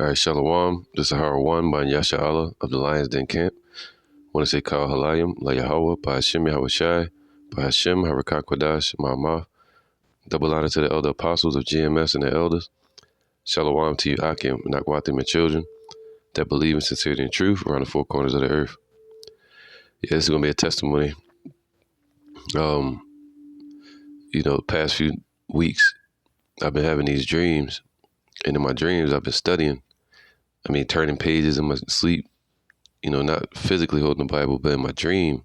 All right, Shalom. This is Hara 1 by Yasha Allah of the Lions Den Camp. I want to say Kal Halayim, La Yahweh, by Hashem Yahweh Shai, by Hashem Harakak Kwadash, Ma'amah. Double honor to the elder apostles of GMS and the elders. Shalom to you, Akim, Nakwatim, and children that believe in sincerity and truth around the four corners of the earth. Yeah, this is going to be a testimony. The past few weeks, I've been having these dreams. And in my dreams, I've been studying. Turning pages in my sleep, not physically holding the Bible, but in my dream,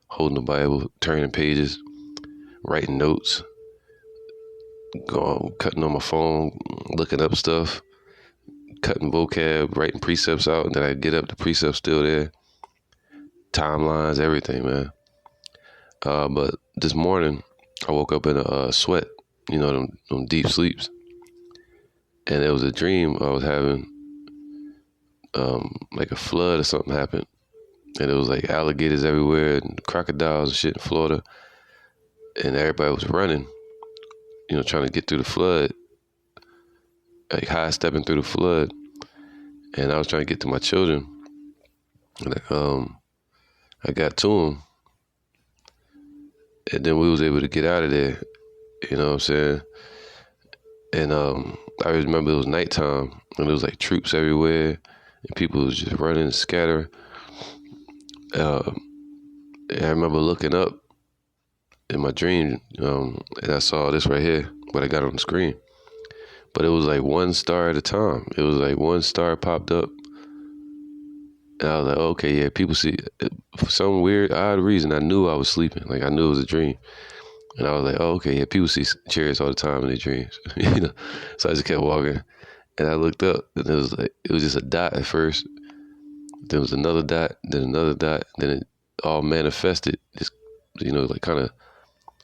holding the Bible, turning pages, writing notes, cutting on my phone, looking up stuff, cutting vocab, writing precepts out, and then I get up, the precepts still there, timelines, everything, man. But this morning, I woke up in a sweat, them deep sleeps. And it was a dream I was having, like a flood or something happened. And it was like alligators everywhere and crocodiles and shit in Florida. And everybody was running, trying to get through the flood, like high stepping through the flood. And I was trying to get to my children. And I got to them. And then we was able to get out of there, you know what I'm saying? And I remember it was nighttime and there was like troops everywhere and people was just running and scattering. And I remember looking up in my dream and I saw this right here, what I got on the screen. But it was like one star at a time. It was like one star popped up. And I was like, okay, yeah, people see it. For some weird, odd reason, I knew I was sleeping. Like I knew it was a dream. And I was like, oh, okay, yeah, people see chariots all the time in their dreams, So I just kept walking, and I looked up, and it was just a dot at first. There was another dot, then another dot, then it all manifested. Just, like kind of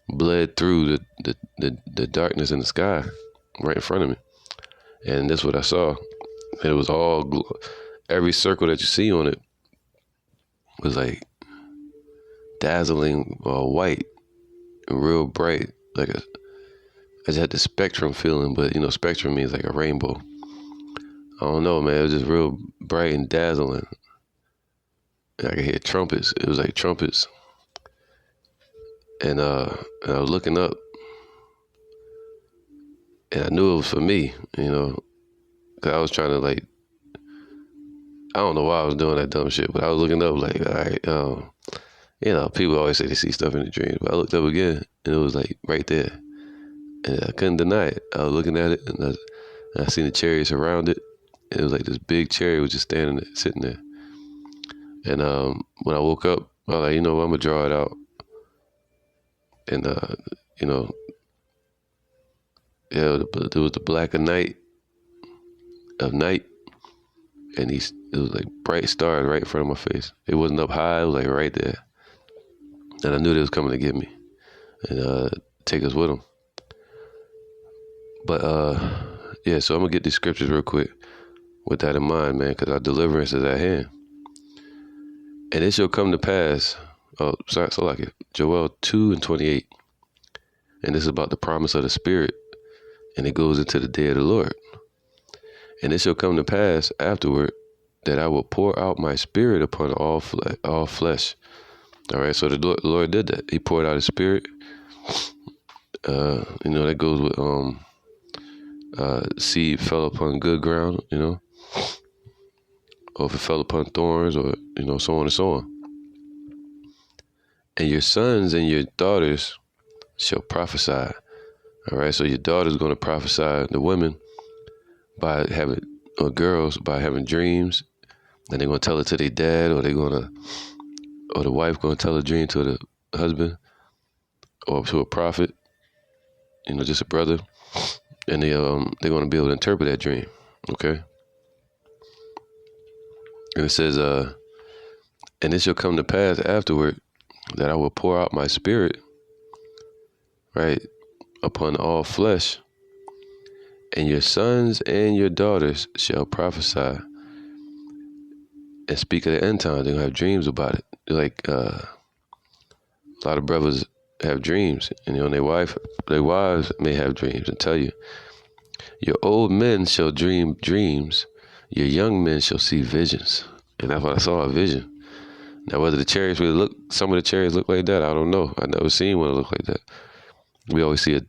bled through the darkness in the sky, right in front of me, and that's what I saw. And it was all every circle that you see on it was like dazzling white. Real bright, I just had the spectrum feeling, but spectrum means like a rainbow. I don't know, man. It was just real bright and dazzling. And I could hear trumpets. It was like trumpets. And I was looking up, and I knew it was for me, because I was trying to I don't know why I was doing that dumb shit, but I was looking up all right, people always say they see stuff in the dreams, but I looked up again, and it was like right there. And I couldn't deny it. I was looking at it, and I seen the chariots around it. And it was like this big chariot was just standing there, sitting there. And when I woke up, I was like, I'm going to draw it out. And, it was the black of night, and it was like bright stars right in front of my face. It wasn't up high, it was like right there. And I knew they was coming to get me and take us with them. But, so I'm going to get these scriptures real quick with that in mind, man, because our deliverance is at hand. And it shall come to pass, Joel 2:28. And this is about the promise of the Spirit. And it goes into the day of the Lord. And it shall come to pass afterward that I will pour out my Spirit upon all flesh. All right, so the Lord did that. He poured out His Spirit. That goes with seed fell upon good ground, or if it fell upon thorns, or so on and so on. And your sons and your daughters shall prophesy. All right, so your daughter's going to prophesy, the women, girls by having dreams, and they're going to tell it to their dad, or the wife going to tell a dream to the husband, or to a prophet, just a brother, and they're going to be able to interpret that dream, okay? And it says, and it shall come to pass afterward that I will pour out my Spirit, right, upon all flesh, and your sons and your daughters shall prophesy and speak of the end time. They're going to have dreams about it. Like, a lot of brothers have dreams, and their wives may have dreams and tell you, your old men shall dream dreams, Your young men shall see visions. And that's what I saw, a vision. Now, whether the chariots really look, some of the chariots look like that, I don't know. I never seen one that look like that. We always see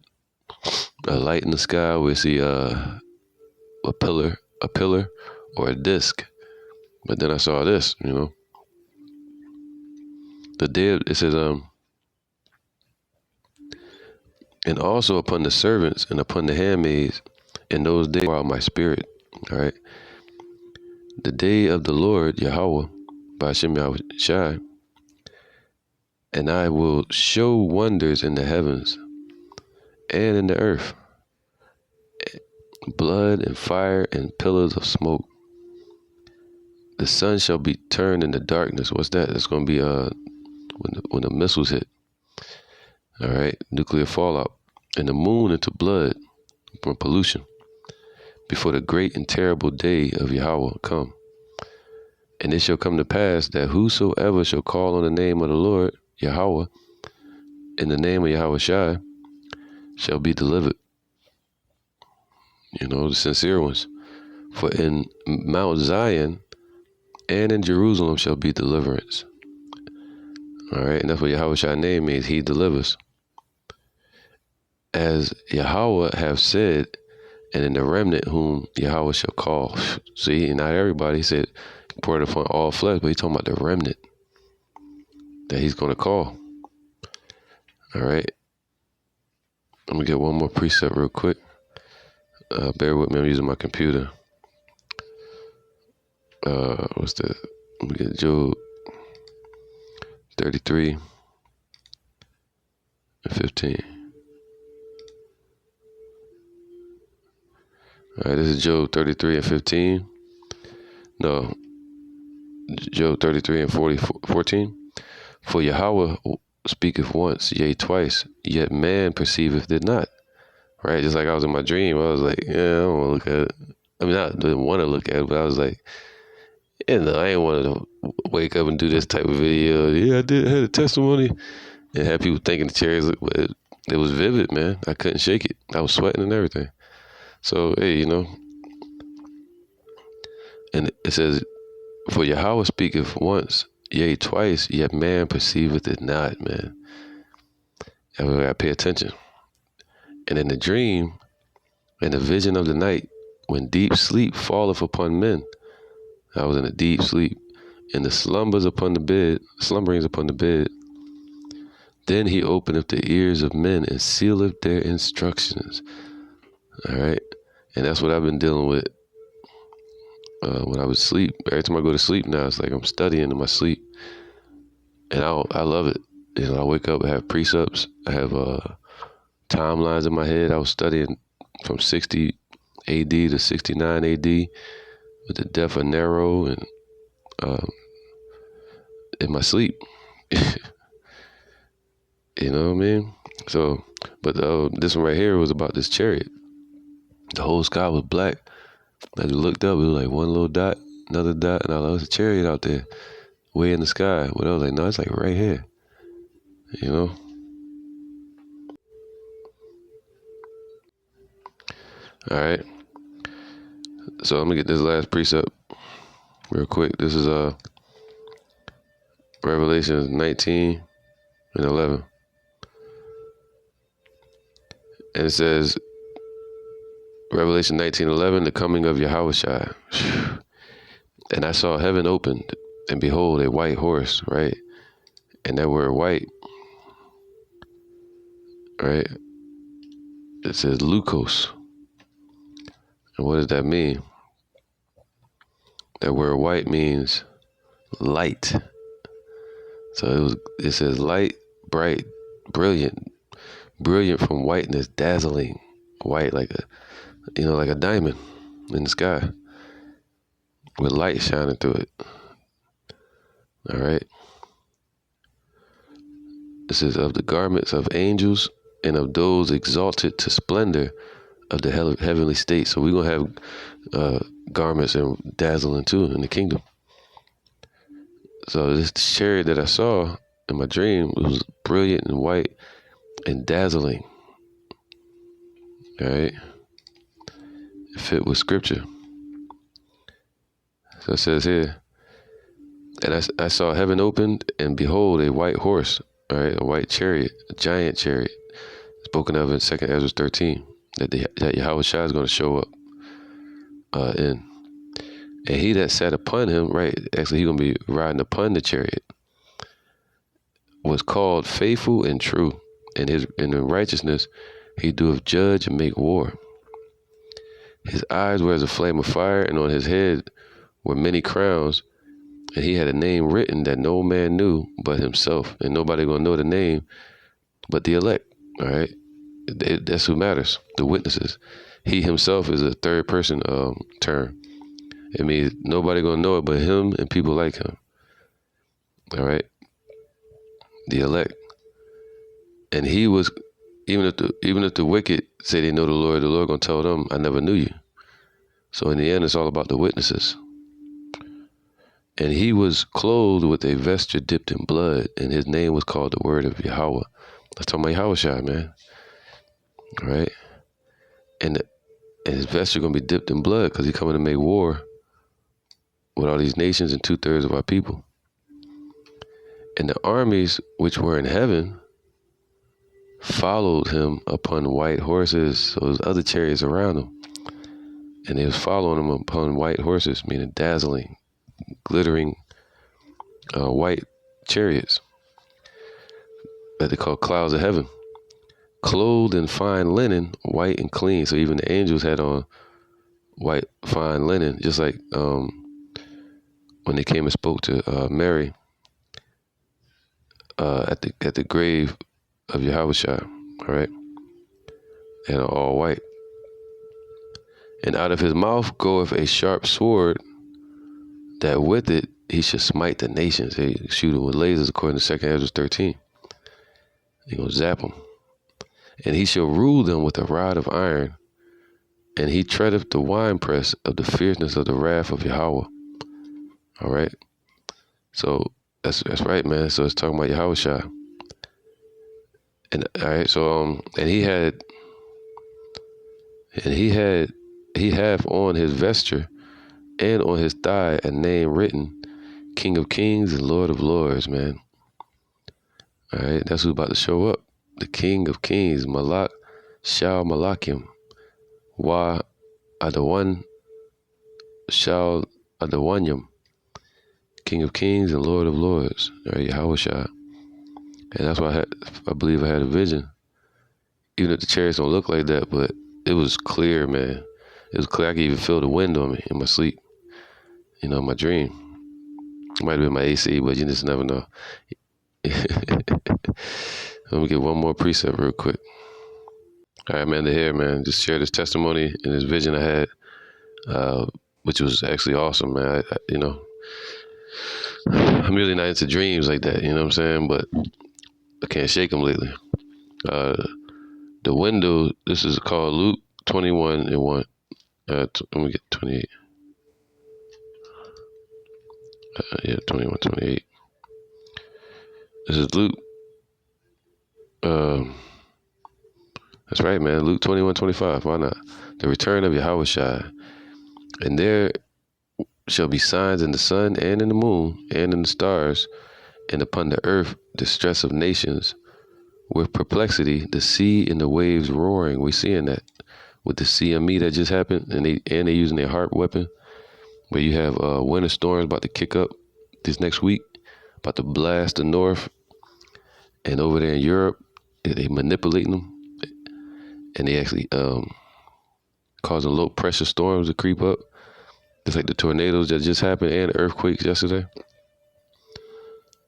a light in the sky. We see a pillar, or a disc. But then I saw this, The day, it says, and also upon the servants and upon the handmaids, in those days pour out my spirit. All right. The day of the Lord, Yahweh, by Hashem Yahushai, and I will show wonders in the heavens and in the earth, blood and fire and pillars of smoke. The sun shall be turned into darkness. What's that? It's going to be when the missiles hit. All right, nuclear fallout. And the moon into blood from pollution, before the great and terrible day of Yahweh come. And it shall come to pass that whosoever shall call on the name of the Lord, Yahweh, in the name of Yahushai, shall be delivered. The sincere ones. For in Mount Zion and in Jerusalem shall be deliverance. All right, and that's what Yahushai name means. He delivers. As Yahweh have said, and in the remnant whom Yahweh shall call. See, not everybody. He said, pour it upon all flesh, but he's talking about the remnant that he's going to call. All right. Let me get one more precept real quick. Bear with me. I'm using my computer. Let me get Job 33 and 15. All right, this is Job 33 and 15. No, Job 33 and 14. For Yahweh speaketh once, yea, twice, yet man perceiveth it not. Right, just like I was in my dream, I was like, yeah, I don't want to look at it. I mean, I didn't want to look at it, but I was like, I ain't want to wake up and do this type of video. Yeah, I had a testimony. And had people thinking the chariots, it was vivid, man. I couldn't shake it. I was sweating and everything. So, hey, and it says, for Yahweh speaketh once, yea, twice, yet man perceiveth it not, man. I gotta pay attention. And in the dream, in the vision of the night, when deep sleep falleth upon men, I was in a deep sleep, and the slumberings upon the bed, then he openeth the ears of men and sealeth their instructions. All right. And that's what I've been dealing with when I would sleep. Every time I go to sleep now, it's like I'm studying in my sleep. And I love it. I wake up, I have precepts. I have timelines in my head. I was studying from 60 AD to 69 AD with the death of Nero and in my sleep. You know what I mean? So, but this one right here was about this chariot. The whole sky was black. As we looked up, it was like one little dot, another dot, and I was like, there's a chariot out there, way in the sky. But I was like, no, it's like right here. All right. So let me get this last precept real quick. This is Revelation 19 and 11. And it says, Revelation 19:11, the coming of Yahushai. And I saw heaven opened, and behold, a white horse, right? And that word white, right? It says Lukos. And what does that mean? That word white means light. So it says light, bright, brilliant from whiteness, dazzling, white like a diamond in the sky with light shining through it. All right. This is of the garments of angels and of those exalted to splendor of the heavenly state. So we're going to have garments and dazzling too in the kingdom. So this chariot that I saw in my dream was brilliant and white and dazzling. All right. It fit with scripture. So it says here, and I saw heaven opened, and behold, a white horse, all right, a white chariot, a giant chariot, spoken of in 2nd Ezra 13, that Yahweh Shai is going to show up in. And he that sat upon him, right, actually he's going to be riding upon the chariot, was called faithful and true. And in righteousness he doeth judge and make war. His eyes were as a flame of fire, and on his head were many crowns. And he had a name written that no man knew but himself. And nobody going to know the name but the elect, all right? That's who matters, the witnesses. He himself is a third person term. It means nobody going to know it but him and people like him, all right? The elect. And he was, even if the wicked say they know the Lord going to tell them, I never knew you. So in the end, it's all about the witnesses. And he was clothed with a vesture dipped in blood, and his name was called the Word of Yahweh. Let's talk about Yahweh Shai, man. All right? And his vesture going to be dipped in blood because he's coming to make war with all these nations and 2/3 of our people. And the armies which were in heaven followed him upon white horses. So there's other chariots around him. And they was following him upon white horses, meaning dazzling, glittering white chariots that they call clouds of heaven, clothed in fine linen, white and clean. So even the angels had on white, fine linen, just like when they came and spoke to Mary at the grave of Yahushua, all right, and all white. And out of his mouth goeth a sharp sword, that with it he should smite the nations. He shoot them with lasers, according to 2nd Ezra 13. He gonna zap them. And he shall rule them with a rod of iron, and he treadeth the winepress of the fierceness of the wrath of Yahweh. All right. So that's right, man. So it's talking about Yahushua. And all right, so he hath on his vesture and on his thigh a name written, King of Kings and Lord of Lords, man. All right, that's who's about to show up. The King of Kings, Malak Shal Malakim, Wa Adawan Shal Adawanyam, King of Kings and Lord of Lords, all right, Yahushua. And that's why I believe I had a vision. Even if the chariots don't look like that, but it was clear, man. It was clear. I could even feel the wind on me in my sleep, in my dream. It might have been my AC, but you just never know. Let me get one more precept real quick. All right, man, here, man. Just share this testimony and this vision I had, which was actually awesome, man. I'm really not into dreams like that, you know what I'm saying? But I can't shake them lately. The window, this is called Luke 21:1. Let me get 28. 21:28. This is Luke. That's right, man. Luke 21:25. Why not? The return of Yahushua. And there shall be signs in the sun and in the moon and in the stars, and upon the earth distress of nations, with perplexity, the sea and the waves roaring. We're seeing that with the CME that just happened, and they're using their HARP weapon, where you have winter storms about to kick up this next week, about to blast the north, and over there in Europe, they manipulating them, and they actually causing low pressure storms to creep up, just like the tornadoes that just happened and the earthquakes yesterday.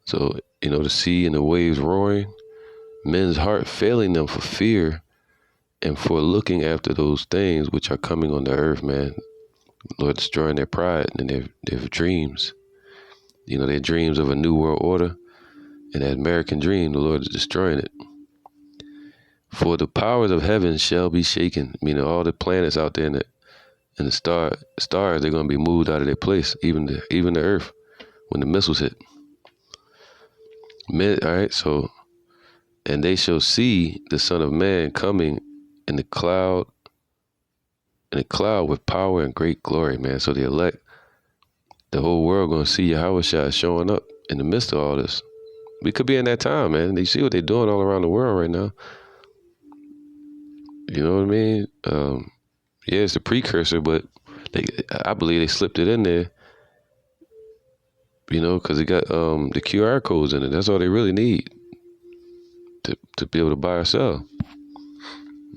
So, the sea and the waves roaring, men's heart failing them for fear and for looking after those things which are coming on the earth, man. Lord destroying their pride and their dreams. Their dreams of a new world order, and that American dream, the Lord is destroying it. For the powers of heaven shall be shaken, meaning all the planets out there and the stars, they're going to be moved out of their place, even the earth, when the missiles hit. All right, so, and they shall see the Son of Man coming in the cloud with power and great glory, man. So the elect, the whole world gonna see Yahushua showing up in the midst of all this. We could be in that time, man. You see what they're doing all around the world right now. You know what I mean? Yeah, it's a precursor, but I believe they slipped it in there, you know, because it got the QR codes in it. That's all they really need to be able to buy or sell.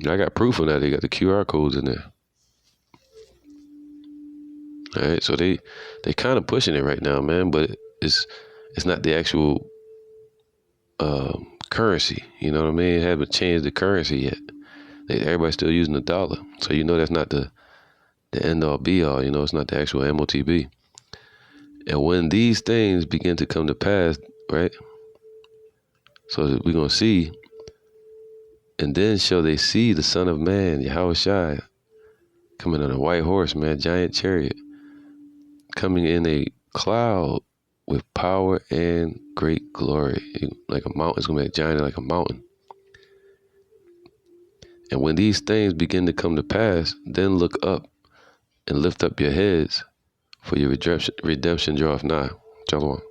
I got proof of that. They got the QR codes in there. All right, so they kind of pushing it right now, man, but it's not the actual currency. You know what I mean? It haven't changed the currency yet. Everybody's still using the dollar, so you know that's not the end all be all. You know, it's not the actual MOTB. And when these things begin to come to pass, right? So we're gonna see, and then shall they see the Son of Man, Yahushua, coming on a white horse, man, giant chariot, coming in a cloud with power and great glory. Like a mountain, it's gonna be a giant like a mountain. And when these things begin to come to pass, then look up and lift up your heads, for your redemption draweth nigh. Shalom.